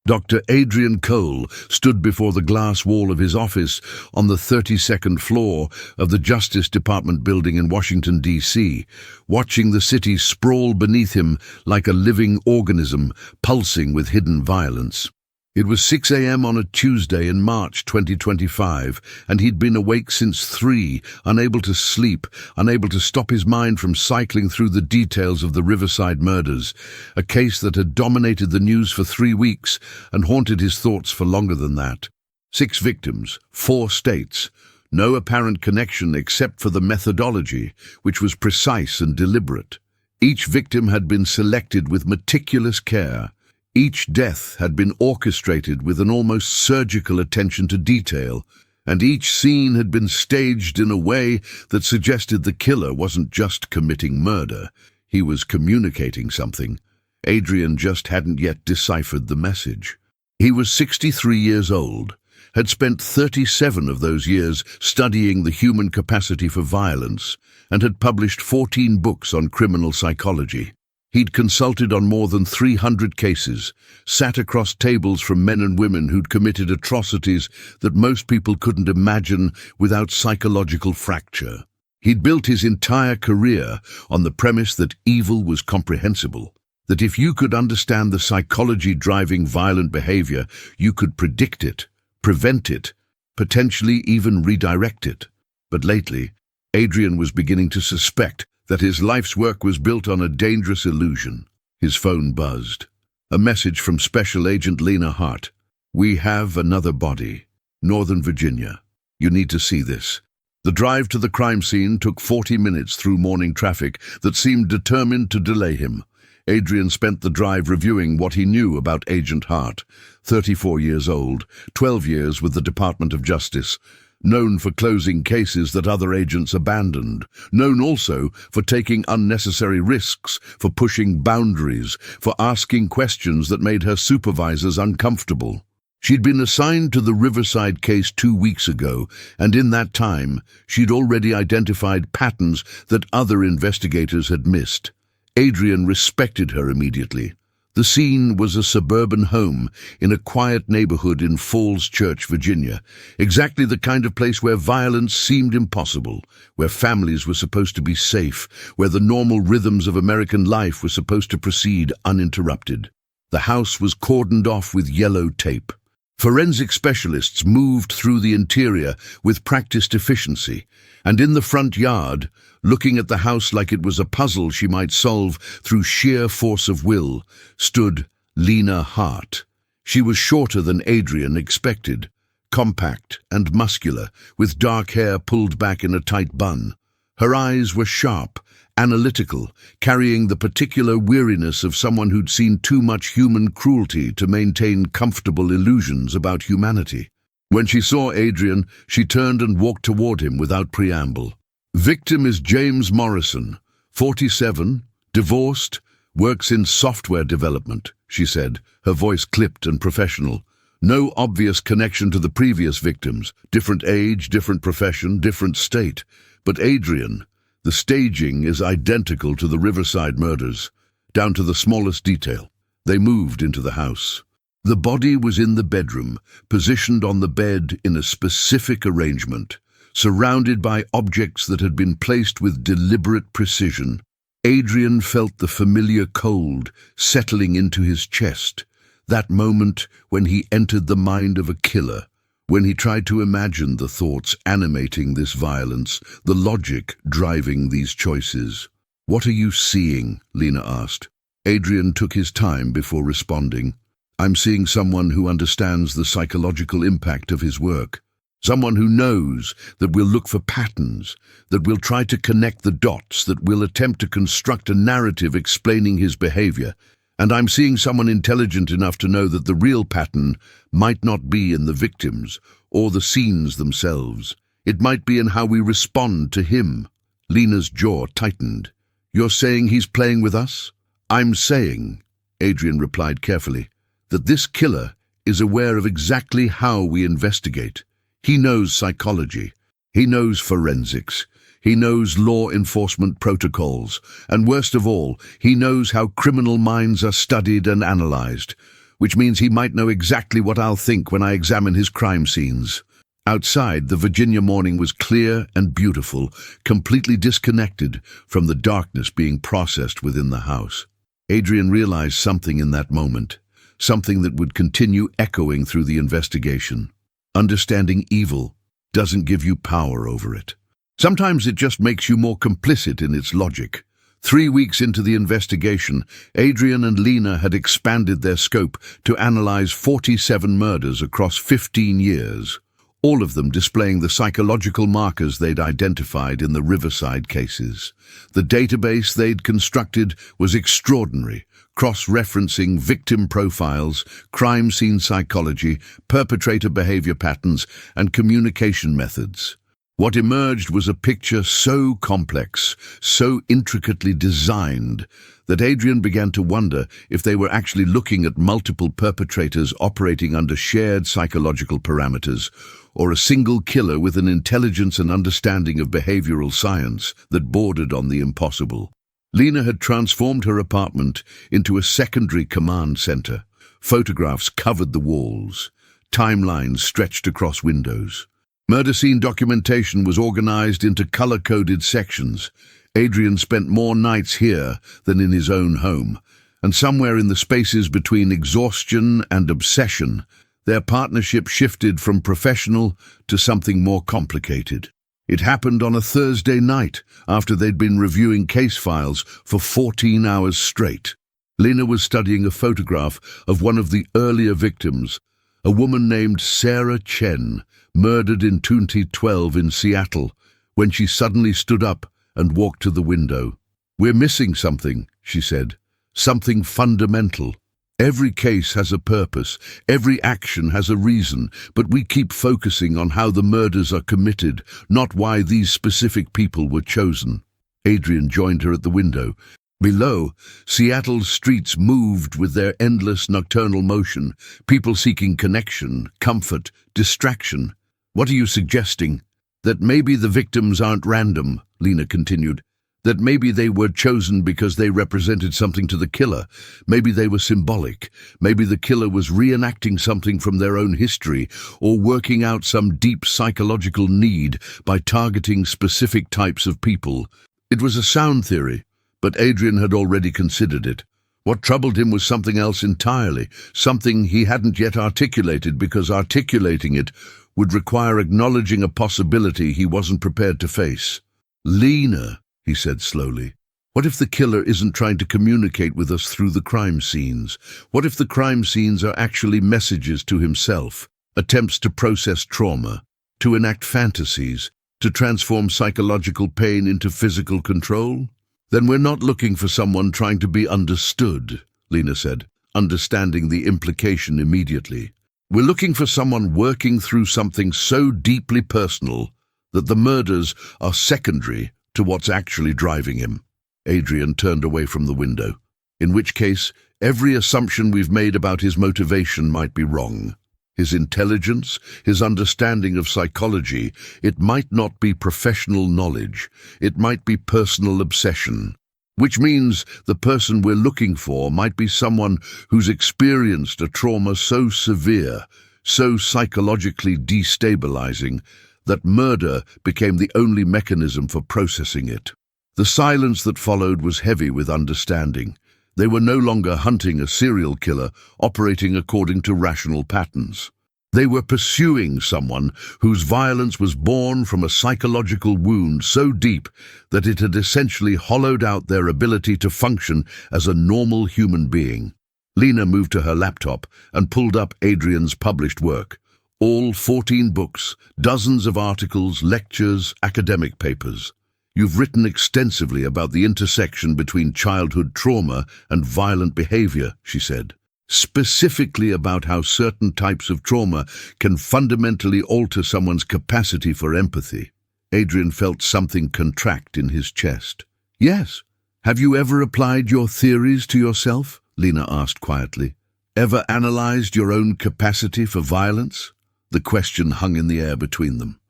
Dr. Adrian Cole stood before the glass wall of his office on the 32nd floor of the Justice Department building in Washington, D.C., watching the city sprawl beneath him like a living organism pulsing with hidden violence. It was 6 a.m. on a Tuesday in March 2025, and he'd been awake since 3, unable to sleep, unable to stop his mind from cycling through the details of the Riverside murders, a case that had dominated the news for 3 weeks and haunted his thoughts for longer than that. 6 victims, 4 states, no apparent connection except for the methodology, which was precise and deliberate. Each victim had been selected with meticulous care. Each death had been orchestrated with an almost surgical attention to detail, and each scene had been staged in a way that suggested the killer wasn't just committing murder, he was communicating something. Adrian just hadn't yet deciphered the message. He was 63 years old, had spent 37 of those years studying the human capacity for violence, and had published 14 books on criminal psychology. He'd consulted on more than 300 cases, sat across tables from men and women who'd committed atrocities that most people couldn't imagine without psychological fracture. He'd built his entire career on the premise that evil was comprehensible, that if you could understand the psychology driving violent behavior, you could predict it, prevent it, potentially even redirect it. But lately, Adrian was beginning to suspect that his life's work was built on a dangerous illusion. His phone buzzed. A message from Special Agent Lena Hart. "We have another body. Northern Virginia. You need to see this." The drive to the crime scene took 40 minutes through morning traffic that seemed determined to delay him. Adrian spent the drive reviewing what he knew about Agent Hart. 34 years old, 12 years with the Department of Justice, known for closing cases that other agents abandoned, known also for taking unnecessary risks, for pushing boundaries, for asking questions that made her supervisors uncomfortable. She'd been assigned to the Riverside case 2 weeks ago, and in that time, she'd already identified patterns that other investigators had missed. Adrian respected her immediately. The scene was a suburban home in a quiet neighborhood in Falls Church, Virginia, exactly the kind of place where violence seemed impossible, where families were supposed to be safe, where the normal rhythms of American life were supposed to proceed uninterrupted. The house was cordoned off with yellow tape. Forensic specialists moved through the interior with practiced efficiency, and in the front yard, looking at the house like it was a puzzle she might solve through sheer force of will, stood Lena Hart. She was shorter than Adrian expected, compact and muscular, with dark hair pulled back in a tight bun. Her eyes were sharp, analytical, carrying the particular weariness of someone who'd seen too much human cruelty to maintain comfortable illusions about humanity. When she saw Adrian, she turned and walked toward him without preamble. "Victim is James Morrison, 47, divorced, works in software development," she said, her voice clipped and professional. No obvious connection to the previous victims, different age, different profession, different state. But Adrian, the staging is identical to the Riverside murders, down to the smallest detail. They moved into the house. The body was in the bedroom, positioned on the bed in a specific arrangement, surrounded by objects that had been placed with deliberate precision. Adrian felt the familiar cold settling into his chest, that moment when he entered the mind of a killer, when he tried to imagine the thoughts animating this violence, the logic driving these choices. "What are you seeing?" Lena asked. Adrian took his time before responding. "I'm seeing someone who understands the psychological impact of his work. Someone who knows that we'll look for patterns, that we'll try to connect the dots, that we'll attempt to construct a narrative explaining his behavior. And I'm seeing someone intelligent enough to know that the real pattern might not be in the victims or the scenes themselves. It might be in how we respond to him." Lena's jaw tightened. "You're saying he's playing with us?" "I'm saying," Adrian replied carefully, "that this killer is aware of exactly how we investigate. He knows psychology. He knows forensics. He knows law enforcement protocols, and worst of all, he knows how criminal minds are studied and analyzed. which means he might know exactly what I'll think when I examine his crime scenes. Outside, the Virginia morning was clear and beautiful, completely disconnected from the darkness being processed within the house. Adrian realized something in that moment, something that would continue echoing through the investigation. Understanding evil doesn't give you power over it. Sometimes it just makes you more complicit in its logic. 3 weeks into the investigation, Adrian and Lena had expanded their scope to analyze 47 murders across 15 years, all of them displaying the psychological markers they'd identified in the Riverside cases. The database they'd constructed was extraordinary, cross-referencing victim profiles, crime scene psychology, perpetrator behavior patterns, and communication methods. What emerged was a picture so complex, so intricately designed, that Adrian began to wonder if they were actually looking at multiple perpetrators operating under shared psychological parameters, or a single killer with an intelligence and understanding of behavioral science that bordered on the impossible. Lena had transformed her apartment into a secondary command center. Photographs covered the walls. Timelines stretched across windows. Murder scene documentation was organized into color-coded sections. Adrian spent more nights here than in his own home, and somewhere in the spaces between exhaustion and obsession, their partnership shifted from professional to something more complicated. It happened on a Thursday night, after they'd been reviewing case files for 14 hours straight. Lena was studying a photograph of one of the earlier victims, a woman named Sarah Chen, murdered in 2012 in Seattle, when she suddenly stood up and walked to the window. "We're missing something," she said. "Something fundamental. Every case has a purpose, every action has a reason, but we keep focusing on how the murders are committed, not why these specific people were chosen." Adrian joined her at the window. Below, Seattle's streets moved with their endless nocturnal motion, people seeking connection, comfort, distraction. "What are you suggesting?" "That maybe the victims aren't random," Lena continued. "That maybe they were chosen because they represented something to the killer. Maybe they were symbolic. Maybe the killer was reenacting something from their own history, or working out some deep psychological need by targeting specific types of people." It was a sound theory, but Adrian had already considered it. What troubled him was something else entirely, something he hadn't yet articulated, because articulating it would require acknowledging a possibility he wasn't prepared to face. "Lena," he said slowly, "what if the killer isn't trying to communicate with us through the crime scenes? What if the crime scenes are actually messages to himself, attempts to process trauma, to enact fantasies, to transform psychological pain into physical control?" "Then we're not looking for someone trying to be understood," Lena said, understanding the implication immediately. "We're looking for someone working through something so deeply personal that the murders are secondary to what's actually driving him." Adrian turned away from the window. "In which case, every assumption we've made about his motivation might be wrong. His intelligence, his understanding of psychology, it might not be professional knowledge, it might be personal obsession. Which means the person we're looking for might be someone who's experienced a trauma so severe, so psychologically destabilizing, that murder became the only mechanism for processing it." The silence that followed was heavy with understanding. They were no longer hunting a serial killer operating according to rational patterns. They were pursuing someone whose violence was born from a psychological wound so deep that it had essentially hollowed out their ability to function as a normal human being. Lena moved to her laptop and pulled up Adrian's published work. All 14 books, dozens of articles, lectures, academic papers. "You've written extensively about the intersection between childhood trauma and violent behavior," she said. "Specifically about how certain types of trauma can fundamentally alter someone's capacity for empathy." Adrian felt something contract in his chest. "Yes. Have you ever applied your theories to yourself?" Lena asked quietly. "Ever analyzed your own capacity for violence?" The question hung in the air between them.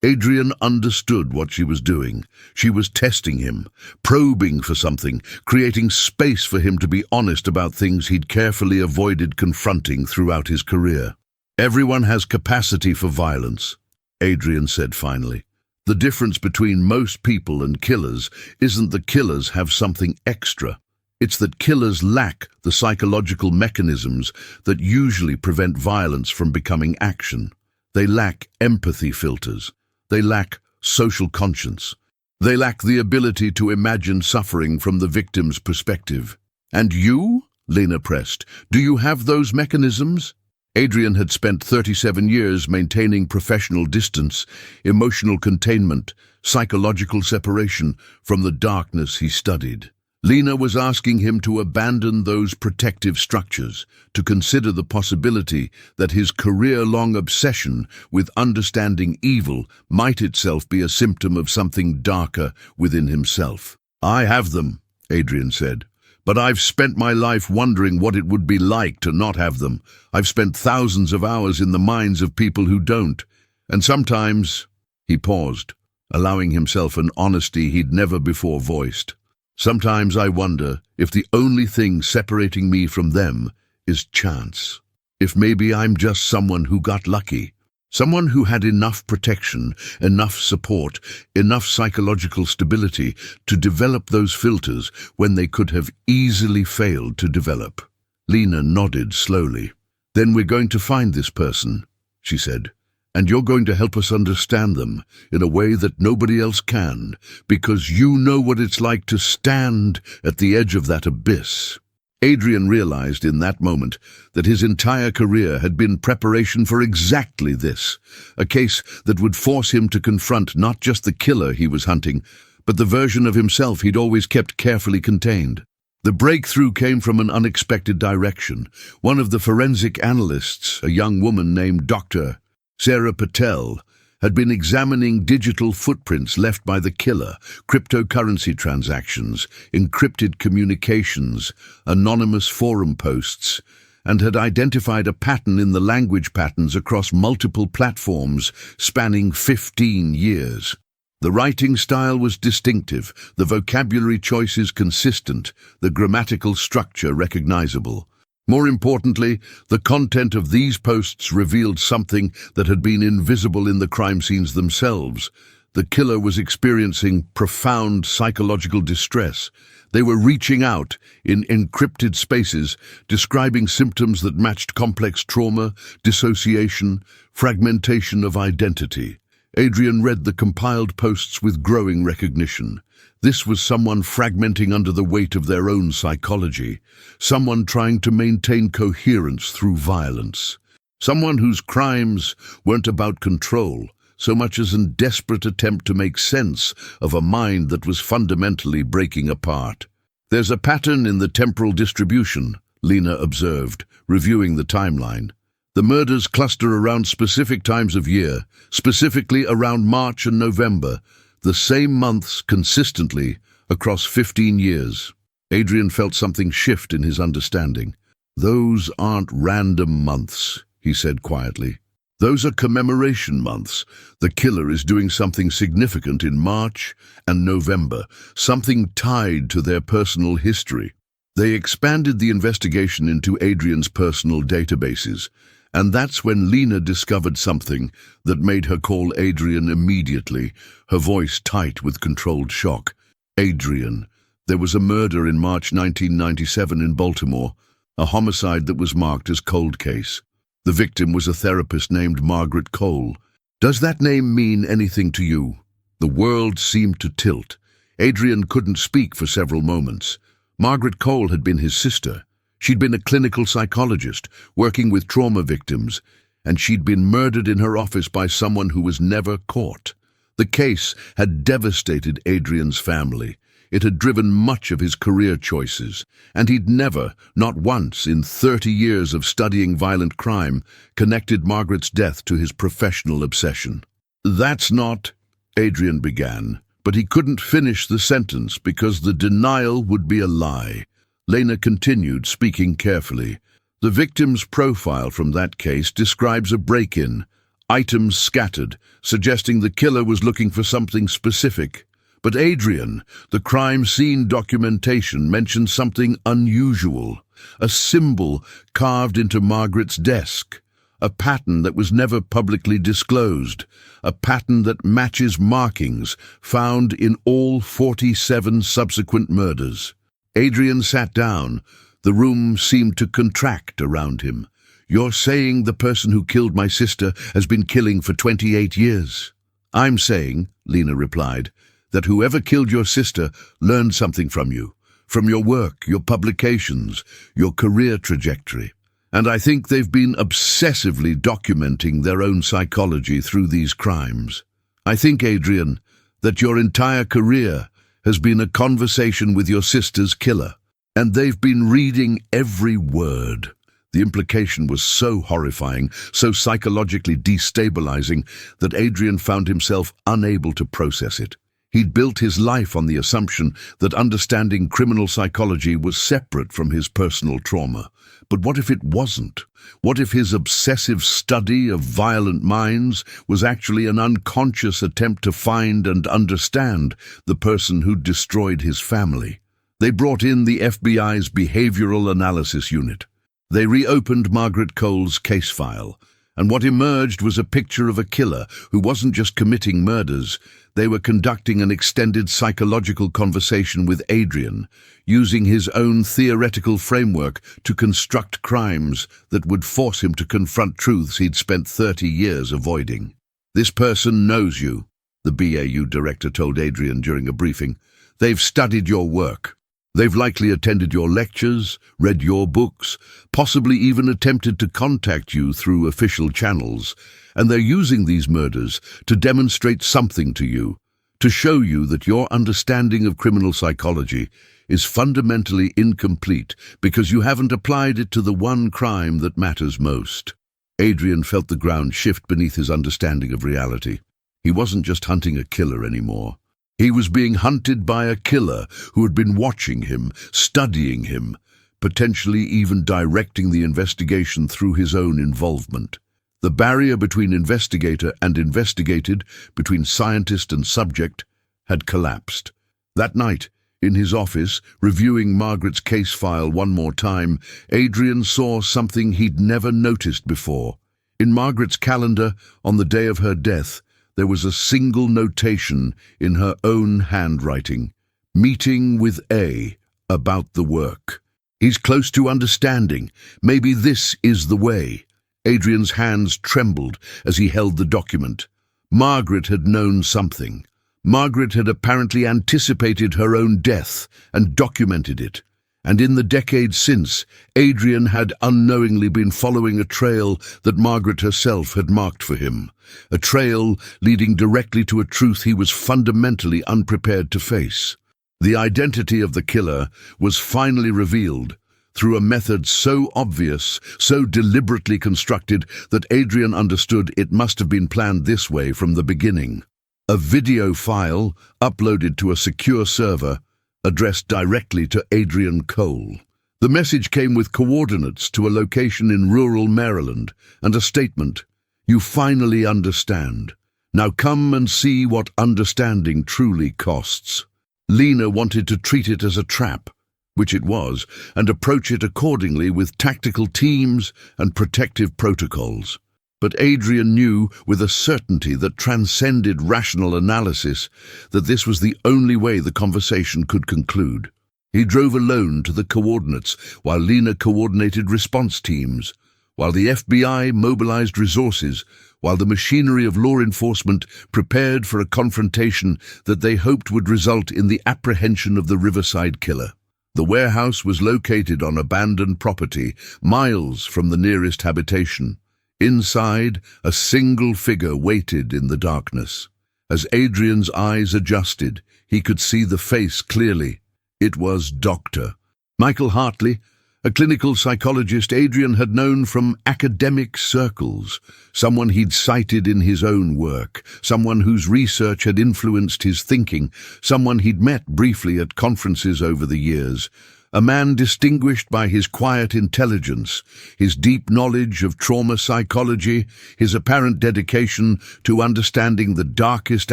Adrian understood what she was doing. She was testing him, probing for something, creating space for him to be honest about things he'd carefully avoided confronting throughout his career. "Everyone has capacity for violence," Adrian said finally. "The difference between most people and killers isn't that killers have something extra. It's that killers lack the psychological mechanisms that usually prevent violence from becoming action. They lack empathy filters. They lack social conscience. They lack the ability to imagine suffering from the victim's perspective. And you?" Lena pressed. "Do you have those mechanisms?" Adrian had spent 37 years maintaining professional distance, emotional containment, psychological separation from the darkness he studied. Lena was asking him to abandon those protective structures, to consider the possibility that his career-long obsession with understanding evil might itself be a symptom of something darker within himself. "I have them," Adrian said, "but I've spent my life wondering what it would be like to not have them. I've spent thousands of hours in the minds of people who don't, and sometimes—" He paused, allowing himself an honesty he'd never before voiced. "Sometimes I wonder if the only thing separating me from them is chance. If maybe I'm just someone who got lucky. Someone who had enough protection, enough support, enough psychological stability to develop those filters when they could have easily failed to develop." Lena nodded slowly. "Then we're going to find this person," she said. "And you're going to help us understand them in a way that nobody else can, because you know what it's like to stand at the edge of that abyss." Adrian realized in that moment that his entire career had been preparation for exactly this, a case that would force him to confront not just the killer he was hunting, but the version of himself he'd always kept carefully contained. The breakthrough came from an unexpected direction. One of the forensic analysts, a young woman named Dr. Sarah Patel, had been examining digital footprints left by the killer, cryptocurrency transactions, encrypted communications, anonymous forum posts, and had identified a pattern in the language patterns across multiple platforms spanning 15 years. The writing style was distinctive, the vocabulary choices consistent, the grammatical structure recognizable. More importantly, the content of these posts revealed something that had been invisible in the crime scenes themselves. The killer was experiencing profound psychological distress. They were reaching out in encrypted spaces, describing symptoms that matched complex trauma, dissociation, fragmentation of identity. Adrian read the compiled posts with growing recognition. This was someone fragmenting under the weight of their own psychology, someone trying to maintain coherence through violence, someone whose crimes weren't about control, so much as a desperate attempt to make sense of a mind that was fundamentally breaking apart. "There's a pattern in the temporal distribution," Lena observed, reviewing the timeline. "The murders cluster around specific times of year, specifically around March and November, the same months consistently across 15 years. Adrian felt something shift in his understanding. "Those aren't random months," he said quietly. "Those are commemoration months. The killer is doing something significant in March and November, something tied to their personal history." They expanded the investigation into Adrian's personal databases, and that's when Lena discovered something that made her call Adrian immediately, her voice tight with controlled shock. "Adrian, there was a murder in March 1997 in Baltimore, a homicide that was marked as cold case. The victim was a therapist named Margaret Cole. Does that name mean anything to you?" The world seemed to tilt. Adrian couldn't speak for several moments. Margaret Cole had been his sister. She'd been a clinical psychologist, working with trauma victims, and she'd been murdered in her office by someone who was never caught. The case had devastated Adrian's family. It had driven much of his career choices, and he'd never, not once in 30 years of studying violent crime, connected Margaret's death to his professional obsession. "That's not," Adrian began, but he couldn't finish the sentence because the denial would be a lie. Lena continued, speaking carefully. "The victim's profile from that case describes a break-in, items scattered, suggesting the killer was looking for something specific. But Adrian, the crime scene documentation, mentioned something unusual. A symbol carved into Margaret's desk. A pattern that was never publicly disclosed. A pattern that matches markings found in all 47 subsequent murders. Adrian sat down. The room seemed to contract around him. "You're saying the person who killed my sister has been killing for 28 years. "I'm saying," Lena replied, "that whoever killed your sister learned something from you, from your work, your publications, your career trajectory. And I think they've been obsessively documenting their own psychology through these crimes. I think, Adrian, that your entire career has been a conversation with your sister's killer, and they've been reading every word." The implication was so horrifying, so psychologically destabilizing, that Adrian found himself unable to process it. He'd built his life on the assumption that understanding criminal psychology was separate from his personal trauma. But what if it wasn't? What if his obsessive study of violent minds was actually an unconscious attempt to find and understand the person who'd destroyed his family? They brought in the FBI's Behavioral Analysis Unit. They reopened Margaret Cole's case file, and what emerged was a picture of a killer who wasn't just committing murders. They were conducting an extended psychological conversation with Adrian, using his own theoretical framework to construct crimes that would force him to confront truths he'd spent 30 years avoiding. "This person knows you," the BAU director told Adrian during a briefing. "They've studied your work. They've likely attended your lectures, read your books, possibly even attempted to contact you through official channels, and they're using these murders to demonstrate something to you, to show you that your understanding of criminal psychology is fundamentally incomplete because you haven't applied it to the one crime that matters most." Adrian felt the ground shift beneath his understanding of reality. He wasn't just hunting a killer anymore. He was being hunted by a killer who had been watching him, studying him, potentially even directing the investigation through his own involvement. The barrier between investigator and investigated, between scientist and subject, had collapsed. That night, in his office, reviewing Margaret's case file one more time, Adrian saw something he'd never noticed before. In Margaret's calendar, on the day of her death, there was a single notation in her own handwriting. "Meeting with A about the work. He's close to understanding. Maybe this is the way." Adrian's hands trembled as he held the document. Margaret had known something. Margaret had apparently anticipated her own death and documented it. And in the decades since, Adrian had unknowingly been following a trail that Margaret herself had marked for him. A trail leading directly to a truth he was fundamentally unprepared to face. The identity of the killer was finally revealed through a method so obvious, so deliberately constructed, that Adrian understood it must have been planned this way from the beginning. A video file uploaded to a secure server addressed directly to Adrian Cole. The message came with coordinates to a location in rural Maryland and a statement: "You finally understand. Now come and see what understanding truly costs." Lena wanted to treat it as a trap, which it was, and approach it accordingly with tactical teams and protective protocols. But Adrian knew with a certainty that transcended rational analysis that this was the only way the conversation could conclude. He drove alone to the coordinates while Lena coordinated response teams, while the FBI mobilized resources, while the machinery of law enforcement prepared for a confrontation that they hoped would result in the apprehension of the Riverside killer. The warehouse was located on abandoned property, miles from the nearest habitation. Inside, a single figure waited in the darkness. As Adrian's eyes adjusted, he could see the face clearly. It was Dr. Michael Hartley, a clinical psychologist Adrian had known from academic circles, someone he'd cited in his own work, someone whose research had influenced his thinking, someone he'd met briefly at conferences over the years, A man distinguished by his quiet intelligence, his deep knowledge of trauma psychology, his apparent dedication to understanding the darkest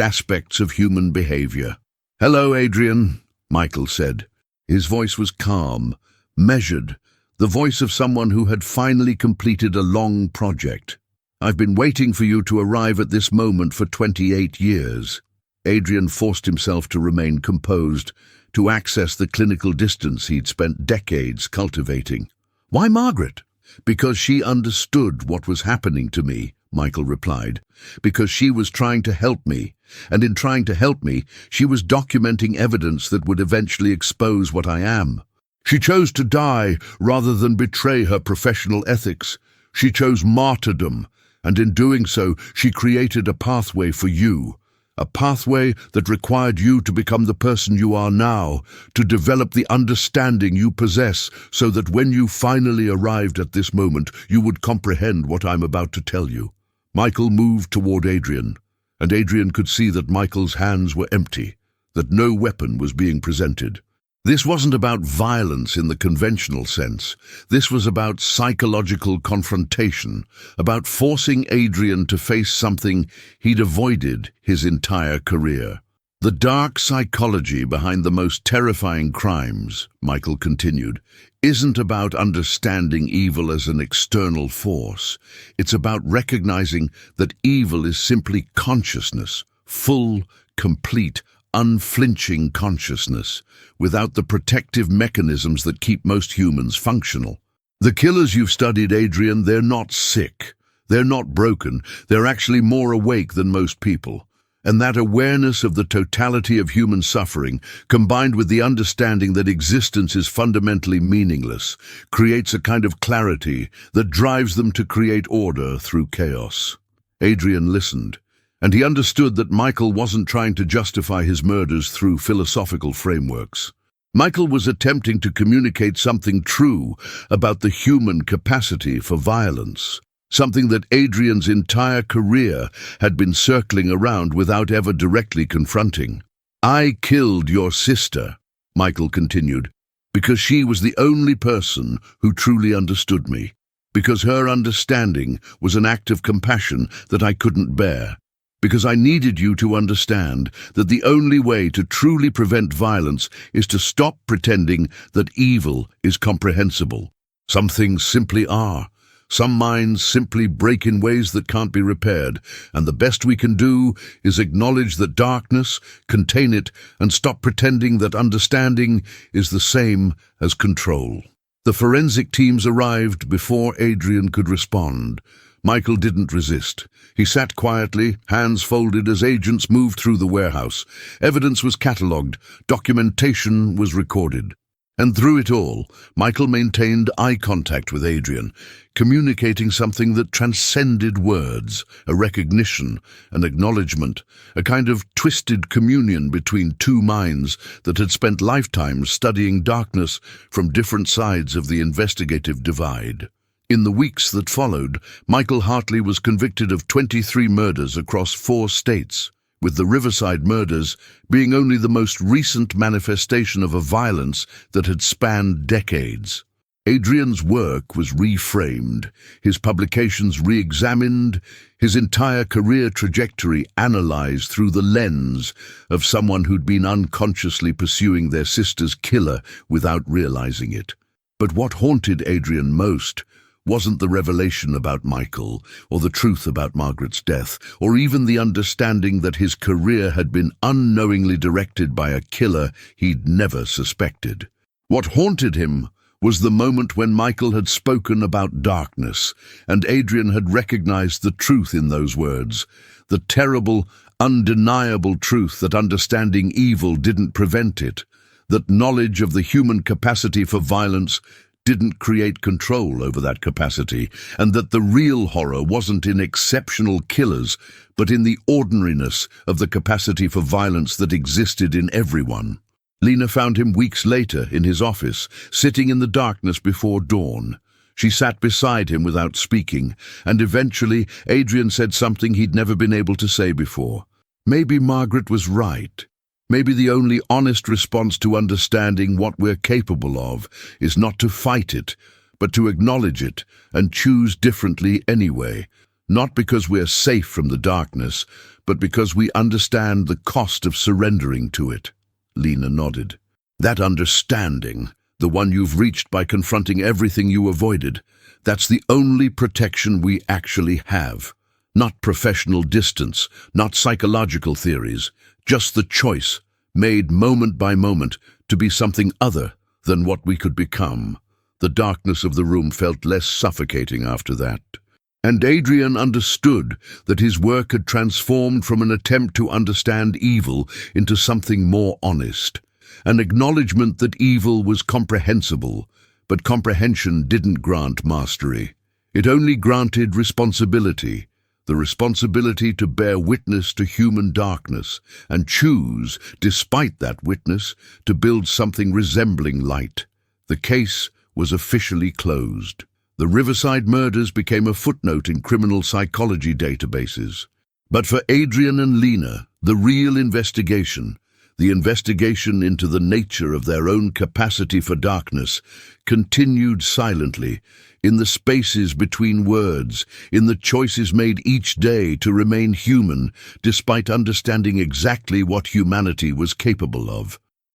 aspects of human behavior. "Hello, Adrian," Michael said. His voice was calm, measured, the voice of someone who had finally completed a long project. "I've been waiting for you to arrive at this moment for 28 years. Adrian forced himself to remain composed, to access the clinical distance he'd spent decades cultivating. "Why Margaret?" "Because she understood what was happening to me," Michael replied. "Because she was trying to help me, and in trying to help me, she was documenting evidence that would eventually expose what I am. She chose to die rather than betray her professional ethics. She chose martyrdom, and in doing so, she created a pathway for you. A pathway that required you to become the person you are now, to develop the understanding you possess so that when you finally arrived at this moment, you would comprehend what I'm about to tell you." Michael moved toward Adrian, and Adrian could see that Michael's hands were empty, that no weapon was being presented. This wasn't about violence in the conventional sense. This was about psychological confrontation, about forcing Adrian to face something he'd avoided his entire career. "The dark psychology behind the most terrifying crimes," Michael continued, "isn't about understanding evil as an external force. It's about recognizing that evil is simply consciousness, full, complete, unflinching consciousness, without the protective mechanisms that keep most humans functional. The killers you've studied, Adrian, they're not sick. They're not broken. They're actually more awake than most people. And that awareness of the totality of human suffering, combined with the understanding that existence is fundamentally meaningless, creates a kind of clarity that drives them to create order through chaos." Adrian listened, and he understood that Michael wasn't trying to justify his murders through philosophical frameworks. Michael was attempting to communicate something true about the human capacity for violence, something that Adrian's entire career had been circling around without ever directly confronting. "I killed your sister," Michael continued, "because she was the only person who truly understood me, because her understanding was an act of compassion that I couldn't bear. Because I needed you to understand that the only way to truly prevent violence is to stop pretending that evil is comprehensible. Some things simply are. Some minds simply break in ways that can't be repaired, and the best we can do is acknowledge the darkness, contain it, and stop pretending that understanding is the same as control." The forensic teams arrived before Adrian could respond. Michael didn't resist. He sat quietly, hands folded, as agents moved through the warehouse. Evidence was catalogued, documentation was recorded. And through it all, Michael maintained eye contact with Adrian, communicating something that transcended words, a recognition, an acknowledgement, a kind of twisted communion between two minds that had spent lifetimes studying darkness from different sides of the investigative divide. In the weeks that followed, Michael Hartley was convicted of 23 murders across 4 states, with the Riverside murders being only the most recent manifestation of a violence that had spanned decades. Adrian's work was reframed, his publications re-examined, his entire career trajectory analyzed through the lens of someone who'd been unconsciously pursuing their sister's killer without realizing it. But what haunted Adrian most wasn't the revelation about Michael, or the truth about Margaret's death, or even the understanding that his career had been unknowingly directed by a killer he'd never suspected. What haunted him was the moment when Michael had spoken about darkness, and Adrian had recognized the truth in those words, the terrible, undeniable truth that understanding evil didn't prevent it, that knowledge of the human capacity for violence didn't create control over that capacity, and that the real horror wasn't in exceptional killers, but in the ordinariness of the capacity for violence that existed in everyone. Lena found him weeks later in his office, sitting in the darkness before dawn. She sat beside him without speaking, and eventually Adrian said something he'd never been able to say before. Maybe Margaret was right. Maybe the only honest response to understanding what we're capable of is not to fight it, but to acknowledge it and choose differently anyway. Not because we're safe from the darkness, but because we understand the cost of surrendering to it. Lena nodded. That understanding, the one you've reached by confronting everything you avoided, that's the only protection we actually have. Not professional distance, not psychological theories, just the choice, made moment by moment, to be something other than what we could become. The darkness of the room felt less suffocating after that. And Adrian understood that his work had transformed from an attempt to understand evil into something more honest. An acknowledgement that evil was comprehensible, but comprehension didn't grant mastery. It only granted responsibility, the responsibility to bear witness to human darkness and choose, despite that witness, to build something resembling light. The case was officially closed. The Riverside murders became a footnote in criminal psychology databases. But for Adrian and Lena, the real investigation, the investigation into the nature of their own capacity for darkness, continued silently, in the spaces between words, in the choices made each day to remain human, despite understanding exactly what humanity was capable of.